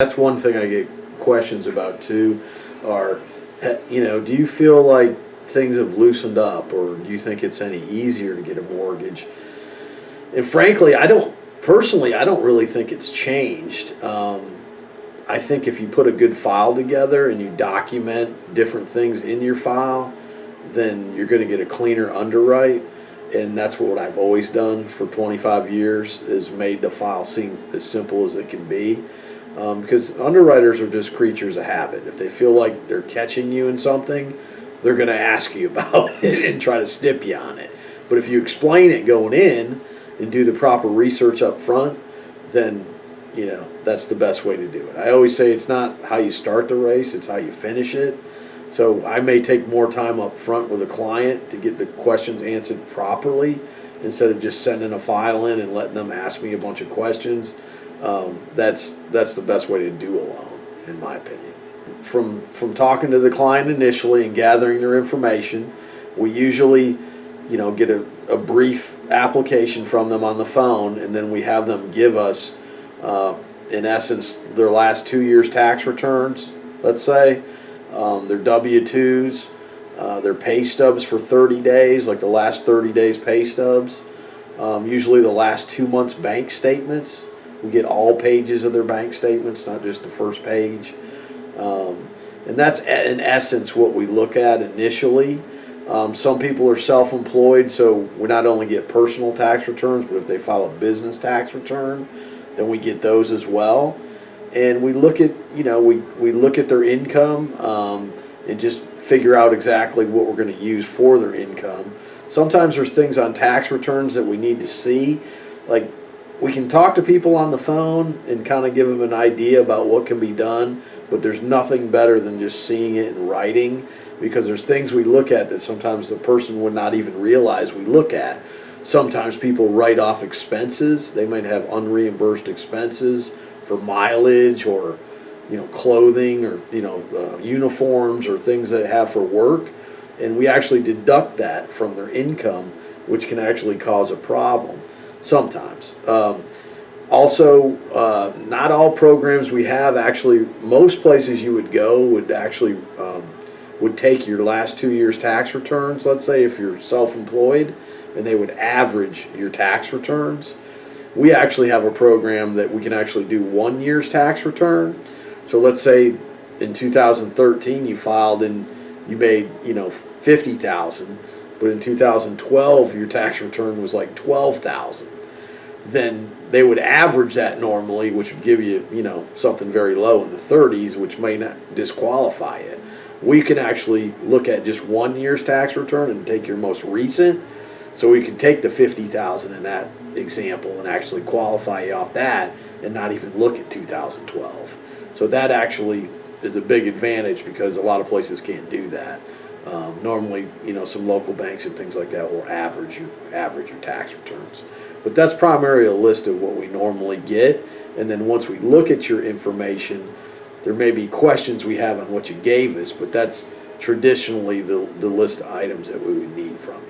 That's one thing I get questions about too, are, do you feel like things have loosened up, or do you think it's any easier to get a mortgage? And frankly, personally, I don't really think it's changed. I think if you put a good file together and you document different things in your file, then you're going to get a cleaner underwrite. And that's what I've always done for 25 years, is made the file seem as simple as it can be. Because underwriters are just creatures of habit. If they feel like they're catching you in something, they're going to ask you about it and try to snip you on it. But if you explain it going in and do the proper research up front, then that's the best way to do it. I always say it's not how you start the race, it's how you finish it. So I may take more time up front with a client to get the questions answered properly, instead of just sending a file in and letting them ask me a bunch of questions. That's the best way to do a loan, in my opinion. From talking to the client initially and gathering their information, we usually get a brief application from them on the phone, and then we have them give us in essence their last 2 years tax returns, let's say, their W-2s, their pay stubs for 30 days, like the last 30 days pay stubs, usually the last 2 months bank statements. We get all pages of their bank statements, not just the first page. And that's in essence what we look at initially. Some people are self-employed, so we not only get personal tax returns, but if they file a business tax return, then we get those as well. And we look at, we look at their income and just figure out exactly what we're going to use for their income. Sometimes there's things on tax returns that we need to see, like we can talk to people on the phone and kind of give them an idea about what can be done, but there's nothing better than just seeing it in writing, because there's things we look at that sometimes the person would not even realize we look at. Sometimes people write off expenses. They might have unreimbursed expenses for mileage, or clothing, or uniforms, or things they have for work, and we actually deduct that from their income, which can actually cause a problem sometimes. Also, not all programs we have, actually most places you would go would actually would take your last 2 years tax returns, let's say if you're self-employed, and they would average your tax returns. We actually have a program that we can actually do 1 year's tax return. So let's say in 2013 you filed and you made $50,000, but in 2012 your tax return was like $12,000. Then they would average that normally, which would give you something very low in the 30s, which may not disqualify it. We can actually look at just 1 year's tax return and take your most recent. So we can take the $50,000 in that example and actually qualify you off that and not even look at 2012. So that actually is a big advantage, because a lot of places can't do that. Normally, some local banks and things like that will average your tax returns. But that's primarily a list of what we normally get. And then once we look at your information, there may be questions we have on what you gave us, but that's traditionally the list of items that we would need from you.